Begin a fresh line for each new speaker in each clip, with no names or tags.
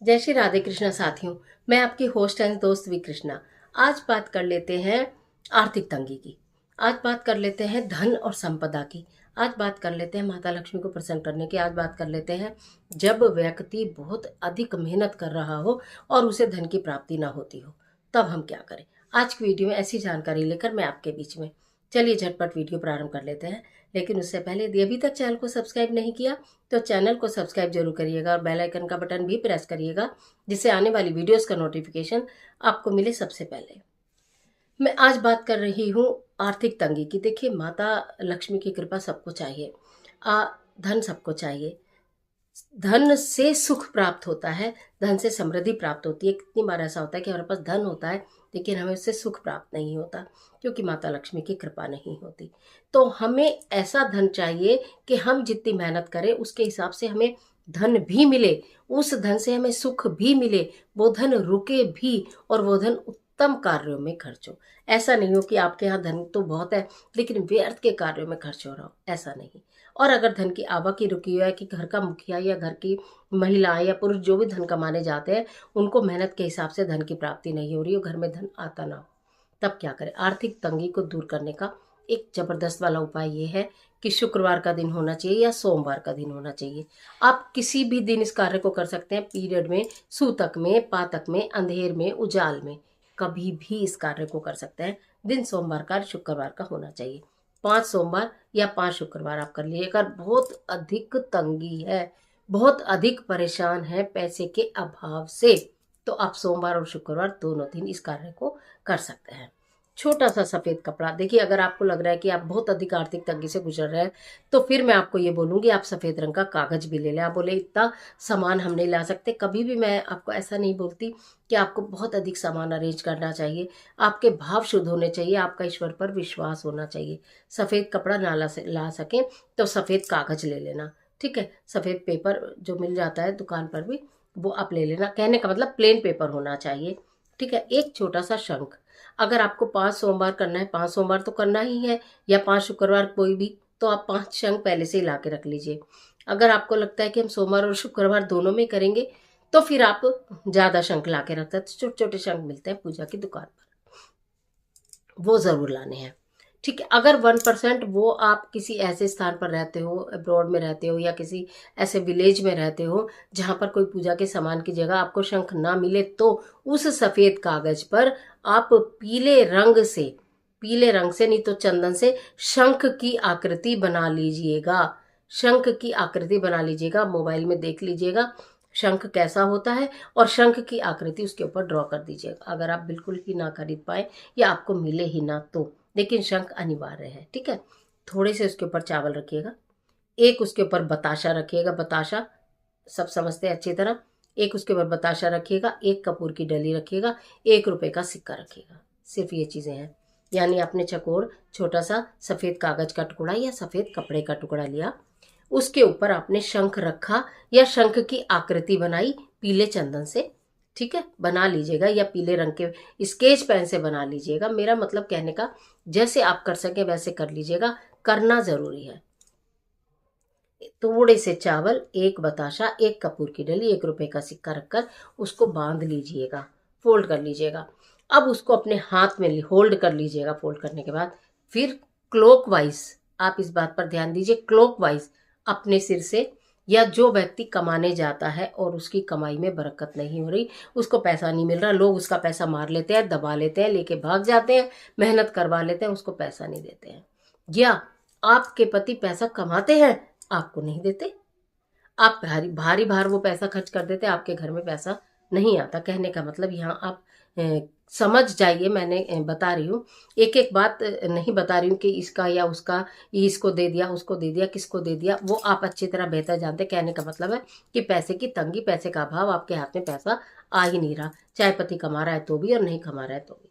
जय श्री राधे कृष्णा साथियों। मैं आपकी होस्ट एंड दोस्त वी कृष्णा। आज बात कर लेते हैं आर्थिक तंगी की। आज बात कर लेते हैं धन और संपदा की। आज बात कर लेते हैं माता लक्ष्मी को प्रसन्न करने की। आज बात कर लेते हैं जब व्यक्ति बहुत अधिक मेहनत कर रहा हो और उसे धन की प्राप्ति ना होती हो, तब हम क्या करें। आज की वीडियो में ऐसी जानकारी लेकर मैं आपके बीच में, चलिए झटपट वीडियो प्रारंभ कर लेते हैं। लेकिन उससे पहले यदि अभी तक चैनल को सब्सक्राइब नहीं किया तो चैनल को सब्सक्राइब जरूर करिएगा और बेल आइकन का बटन भी प्रेस करिएगा, जिससे आने वाली वीडियोस का नोटिफिकेशन आपको मिले सबसे पहले। मैं आज बात कर रही हूँ आर्थिक तंगी की। देखिए, माता लक्ष्मी की कृपा सबको चाहिए, धन सबको चाहिए। धन से सुख प्राप्त होता है, धन से समृद्धि प्राप्त होती है। कितनी बार ऐसा होता है कि हमारे पास धन होता है लेकिन हमें उससे सुख प्राप्त नहीं होता, क्योंकि माता लक्ष्मी की कृपा नहीं होती। तो हमें ऐसा धन चाहिए कि हम जितनी मेहनत करें उसके हिसाब से हमें धन भी मिले, उस धन से हमें सुख भी मिले, वो धन रुके भी और वो धन उत्तम कार्यों में खर्च हो। ऐसा नहीं हो कि आपके यहाँ धन तो बहुत है लेकिन व्यर्थ के कार्यों में खर्च हो रहा हो, ऐसा नहीं। और अगर धन की आवक ही रुकी हुई है कि घर का मुखिया या घर की महिलाएं या पुरुष जो भी धन कमाने जाते हैं उनको मेहनत के हिसाब से धन की प्राप्ति नहीं हो रही हो, घर में धन आता ना हो, तब क्या करें। आर्थिक तंगी को दूर करने का एक जबरदस्त वाला उपाय ये है कि शुक्रवार का दिन होना चाहिए या सोमवार का दिन होना चाहिए। आप किसी भी दिन इस कार्य को कर सकते हैं, पीरियड में, सूतक में, पातक में, अंधेर में, उजाल में, कभी भी इस कार्य को कर सकते हैं। दिन सोमवार का, शुक्रवार का होना चाहिए। 5 सोमवार या 5 शुक्रवार आप कर लीजिए। अगर बहुत अधिक तंगी है, बहुत अधिक परेशान है पैसे के अभाव से, तो आप सोमवार और शुक्रवार दोनों दिन इस कार्य को कर सकते हैं। छोटा सा सफ़ेद कपड़ा, देखिए अगर आपको लग रहा है कि आप बहुत अधिक आर्थिक तंगी से गुजर रहे हैं तो फिर मैं आपको ये बोलूँगी आप सफ़ेद रंग का कागज भी ले लें। आप बोले इतना सामान हम नहीं ला सकते, कभी भी मैं आपको ऐसा नहीं बोलती कि आपको बहुत अधिक सामान अरेंज करना चाहिए। आपके भाव शुद्ध होने चाहिए, आपका ईश्वर पर विश्वास होना चाहिए। सफ़ेद कपड़ा ना ला सकें तो सफ़ेद कागज ले लेना, ठीक है। सफ़ेद पेपर जो मिल जाता है दुकान पर भी, वो आप ले लेना। कहने का मतलब प्लेन पेपर होना चाहिए, ठीक है। एक छोटा सा शंख, अगर आपको 5 सोमवार करना है, 5 सोमवार तो करना ही है, या 5 शुक्रवार कोई भी, तो आप 5 शंख पहले से ही ला के रख लीजिए। अगर आपको लगता है कि हम सोमवार और शुक्रवार दोनों में करेंगे तो फिर आप ज़्यादा शंख ला के रखते हैं। तो छोटे छोटे शंख मिलते हैं पूजा की दुकान पर, वो ज़रूर लाने हैं, ठीक है। अगर 1% वो आप किसी ऐसे स्थान पर रहते हो, अब्रॉड में रहते हो या किसी ऐसे विलेज में रहते हो जहाँ पर कोई पूजा के सामान की जगह आपको शंख ना मिले, तो उस सफ़ेद कागज पर आप पीले रंग से नहीं तो चंदन से शंख की आकृति बना लीजिएगा। शंख की आकृति बना लीजिएगा, मोबाइल में देख लीजिएगा शंख कैसा होता है और शंख की आकृति उसके ऊपर ड्रॉ कर दीजिएगा। अगर आप बिल्कुल ही ना खरीद पाए या आपको मिले ही ना तो, लेकिन शंख अनिवार्य है, ठीक है। थोड़े से उसके ऊपर चावल रखिएगा, एक उसके ऊपर बताशा रखिएगा, बताशा सब समझते हैं अच्छी तरह। एक उसके ऊपर बताशा रखिएगा, एक कपूर की डली रखिएगा, 1 रुपए का सिक्का रखिएगा। सिर्फ ये चीज़ें हैं। यानी आपने चकोर छोटा सा सफ़ेद कागज का टुकड़ा या सफ़ेद कपड़े का टुकड़ा लिया, उसके ऊपर आपने शंख रखा या शंख की आकृति बनाई पीले चंदन से, ठीक है। बना लीजिएगा या पीले रंग के स्केच पेन से बना लीजिएगा। मेरा मतलब कहने का, जैसे आप कर सके वैसे कर लीजिएगा, करना ज़रूरी है। थोड़े से चावल, एक बताशा, एक कपूर की डली, 1 रुपए का सिक्का रखकर उसको बांध लीजिएगा, फोल्ड कर लीजिएगा। अब उसको अपने हाथ में होल्ड कर लीजिएगा। फोल्ड करने के बाद फिर क्लॉकवाइज, आप इस बात पर ध्यान दीजिए, क्लॉकवाइज अपने सिर से, या जो व्यक्ति कमाने जाता है और उसकी कमाई में बरकत नहीं हो रही, उसको पैसा नहीं मिल रहा, लोग उसका पैसा मार लेते हैं, दबा लेते हैं, लेके भाग जाते हैं, मेहनत करवा लेते हैं, उसको पैसा नहीं देते हैं। या आपके पति पैसा कमाते हैं, आपको नहीं देते, आप भारी भारी भार वो पैसा खर्च कर देते, आपके घर में पैसा नहीं आता। कहने का मतलब यहाँ आप समझ जाइए, मैंने बता रही हूँ, एक एक बात नहीं बता रही हूँ कि इसका या उसका, ये इसको दे दिया, उसको दे दिया, किसको दे दिया, वो आप अच्छी तरह बेहतर जानते। कहने का मतलब है कि पैसे की तंगी, पैसे का अभाव, आपके हाथ में पैसा आ ही नहीं रहा, चाहे पति कमा रहा है तो भी और नहीं कमा रहा है तो भी।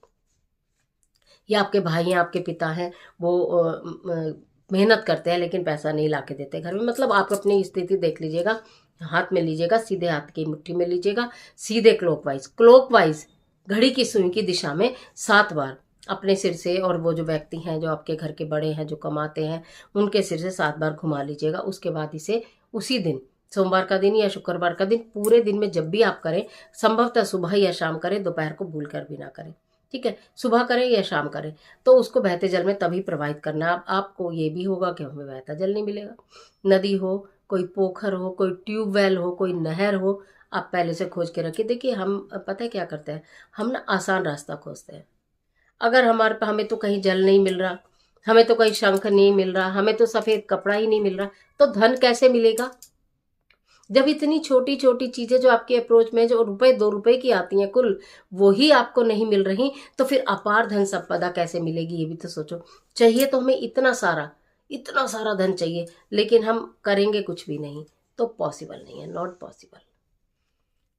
या आपके भाई हैं, आपके पिता हैं, वो मेहनत करते हैं लेकिन पैसा नहीं ला के देते घर में। मतलब आप अपनी स्थिति देख लीजिएगा, हाथ में लीजिएगा, सीधे हाथ की मुट्ठी में लीजिएगा, सीधे क्लॉकवाइज घड़ी की सुई की दिशा में 7 बार अपने सिर से, और वो जो व्यक्ति हैं जो आपके घर के बड़े हैं जो कमाते हैं उनके सिर से 7 बार घुमा लीजिएगा। उसके बाद इसे उसी दिन सोमवार का दिन या शुक्रवार का दिन, पूरे दिन में जब भी आप करें, संभवतः सुबह या शाम करें, दोपहर को भूल कर भी ना करें। ठीक है, सुबह करें या शाम करें, तो उसको बहते जल में तभी प्रवाहित करना। आपको ये भी होगा कि हमें बहता जल नहीं मिलेगा। नदी हो, कोई पोखर हो, कोई ट्यूबवेल हो, कोई नहर हो, आप पहले से खोज के रखिए। देखिए, हम पता है क्या करते हैं, हम ना आसान रास्ता खोजते हैं। अगर हमें तो कहीं जल नहीं मिल रहा, हमें तो कहीं शंख नहीं मिल रहा, हमें तो सफेद कपड़ा ही नहीं मिल रहा, तो धन कैसे मिलेगा? जब इतनी छोटी छोटी चीजें जो आपके अप्रोच में जो रुपए 2 रुपए की आती हैं कुल, वो ही आपको नहीं मिल रही, तो फिर अपार धन संपदा कैसे मिलेगी? ये भी तो सोचो। चाहिए तो हमें इतना सारा धन चाहिए, लेकिन हम करेंगे कुछ भी नहीं, तो पॉसिबल नहीं है, नॉट पॉसिबल।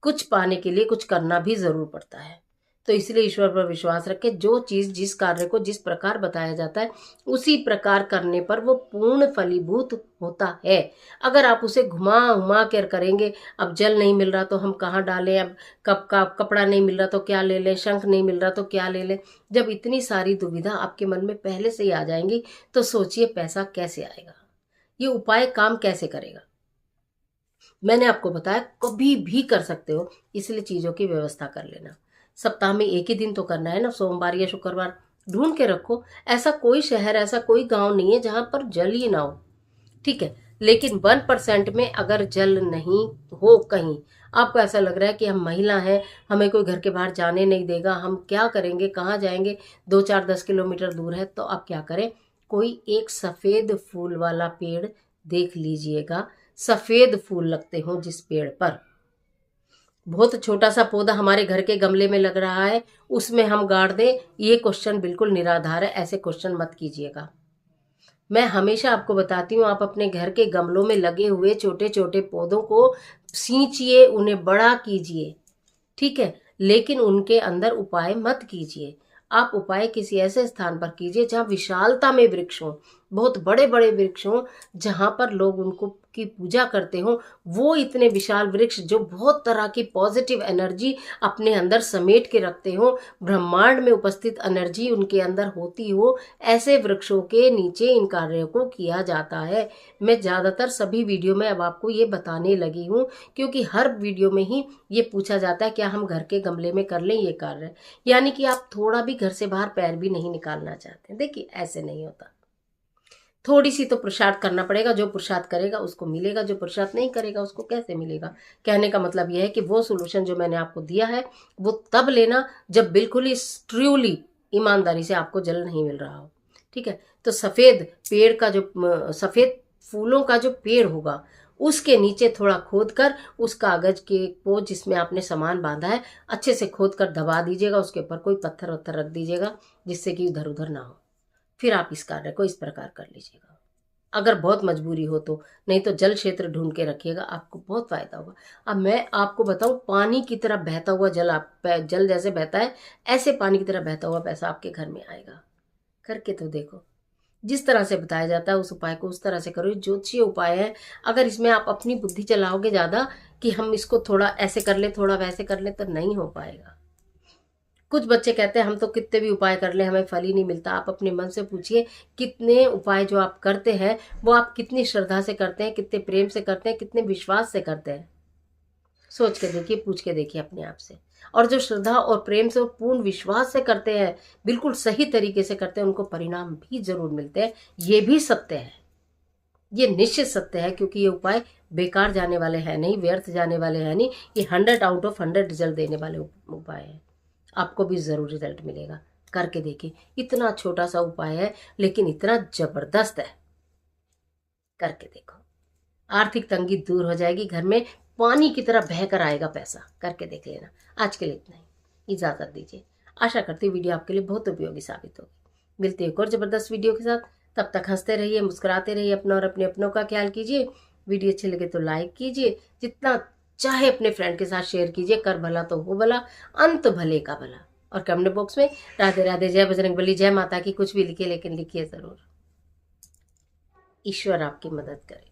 कुछ पाने के लिए कुछ करना भी जरूर पड़ता है। तो इसलिए ईश्वर पर विश्वास रखें। जो चीज, जिस कार्य को जिस प्रकार बताया जाता है, उसी प्रकार करने पर वो पूर्ण फलीभूत होता है। अगर आप उसे घुमा उमा कर करेंगे, अब जल नहीं मिल रहा तो हम कहाँ डालें, अब कप का कपड़ा नहीं मिल रहा तो क्या ले लें, शंख नहीं मिल रहा तो क्या ले लें, जब इतनी सारी दुविधा आपके मन में पहले से ही आ जाएंगी, तो सोचिए पैसा कैसे आएगा, ये उपाय काम कैसे करेगा। मैंने आपको बताया कभी भी कर सकते हो, इसलिए चीजों की व्यवस्था कर लेना। सप्ताह में एक ही दिन तो करना है ना, सोमवार या शुक्रवार ढूंढ के रखो। ऐसा कोई शहर, ऐसा कोई गांव नहीं है जहां पर जल ही ना हो। ठीक है, लेकिन 1% में अगर जल नहीं हो कहीं, आपको ऐसा लग रहा है कि हम महिला हैं, हमें कोई घर के बाहर जाने नहीं देगा, हम क्या करेंगे, कहाँ जाएंगे, 2 4 10 किलोमीटर दूर है, तो आप क्या करें, कोई एक सफेद फूल वाला पेड़ देख लीजिएगा। सफेद फूल लगते हो जिस पेड़ पर, बहुत छोटा सा पौधा हमारे घर के गमले में लग रहा है, उसमें हम गाड़ दें, ये क्वेश्चन बिल्कुल निराधार है, ऐसे क्वेश्चन मत कीजिएगा। मैं हमेशा आपको बताती हूँ, आप अपने घर के गमलों में लगे हुए छोटे छोटे पौधों को सींचिए, उन्हें बड़ा कीजिए। ठीक है, लेकिन उनके अंदर उपाय मत कीजिए। आप उपाय किसी ऐसे स्थान पर कीजिए जहाँ विशालता में वृक्ष हो, बहुत बड़े बड़े वृक्ष हो, जहाँ पर लोग उनको की पूजा करते हो। वो इतने विशाल वृक्ष जो बहुत तरह की पॉजिटिव एनर्जी अपने अंदर समेट के रखते हो, ब्रह्मांड में उपस्थित एनर्जी उनके अंदर होती हो, ऐसे वृक्षों के नीचे इन कार्यों को किया जाता है। मैं ज़्यादातर सभी वीडियो में अब आपको ये बताने लगी हूँ, क्योंकि हर वीडियो में ही ये पूछा जाता है क्या हम घर के गमले में कर लें ये कार्य, यानी कि आप थोड़ा भी घर से बाहर पैर भी नहीं निकालना चाहते। देखिए, ऐसे नहीं होता। थोड़ी सी तो पुरुषार्थ करना पड़ेगा, जो पुरुषार्थ करेगा उसको मिलेगा, जो पुरुषार्थ नहीं करेगा उसको कैसे मिलेगा। कहने का मतलब यह है कि वो सोल्यूशन जो मैंने आपको दिया है वो तब लेना जब बिल्कुल ही ट्रूली ईमानदारी से आपको जल नहीं मिल रहा हो। ठीक है, तो सफेद पेड़ का जो सफेद फूलों का जो पेड़ होगा, उसके नीचे थोड़ा खोद कर उस कागज के को जिसमें आपने सामान बांधा है अच्छे से खोद कर दबा दीजिएगा, उसके ऊपर कोई पत्थर वत्थर रख दीजिएगा जिससे कि इधर उधर ना हो। फिर आप इस कार्य को इस प्रकार कर लीजिएगा, अगर बहुत मजबूरी हो तो। नहीं तो जल क्षेत्र ढूंढ के रखिएगा, आपको बहुत फायदा होगा। अब मैं आपको बताऊं, पानी की तरह बहता हुआ जल, जल जैसे बहता है ऐसे पानी की तरह बहता हुआ पैसा आपके घर में आएगा। करके तो देखो, जिस तरह से बताया जाता है उस उपाय को उस तरह से करो। ज्योतिषीय उपाय है, अगर इसमें आप अपनी बुद्धि चलाओगे ज्यादा कि हम इसको थोड़ा ऐसे कर ले थोड़ा वैसे कर ले, तो नहीं हो पाएगा। कुछ बच्चे कहते हैं हम तो कितने भी उपाय कर ले हमें फल ही नहीं मिलता। आप अपने मन से पूछिए, कितने उपाय जो आप करते हैं वो आप कितनी श्रद्धा से करते हैं, कितने प्रेम से करते हैं, कितने विश्वास से करते हैं। सोच के देखिए, पूछ के देखिए अपने आप से। और जो श्रद्धा और प्रेम से और पूर्ण विश्वास से करते हैं, बिल्कुल सही तरीके से करते हैं, उनको परिणाम भी जरूर मिलते हैं। ये भी सत्य है, ये निश्चित सत्य है, क्योंकि ये उपाय बेकार जाने वाले हैं नहीं, व्यर्थ जाने वाले हैं नहीं। ये 100/100 रिजल्ट देने वाले उपाय है। आपको भी जरूर रिजल्ट मिलेगा। करके देखिए, इतना छोटा सा उपाय है लेकिन इतना जबरदस्त है। करके देखो, आर्थिक तंगी दूर हो जाएगी, घर में पानी की तरह बह कर आएगा पैसा। करके देख लेना। आज के लिए इतना ही, इजाजत दीजिए। आशा करती हूँ वीडियो आपके लिए बहुत उपयोगी साबित होगी। मिलते हैं एक और जबरदस्त वीडियो के साथ। तब तक हंसते रहिए, मुस्कुराते रहिए, अपना और अपने अपनों का ख्याल कीजिए। वीडियो अच्छे लगे तो लाइक कीजिए, जितना चाहे अपने फ्रेंड के साथ शेयर कीजिए। कर भला तो हो भला, अंत भले का भला। और कमेंट बॉक्स में राधे राधे, जय बजरंगबली, जय माता की कुछ भी लिखिए, लेकिन लिखिए जरूर। ईश्वर आपकी मदद करे।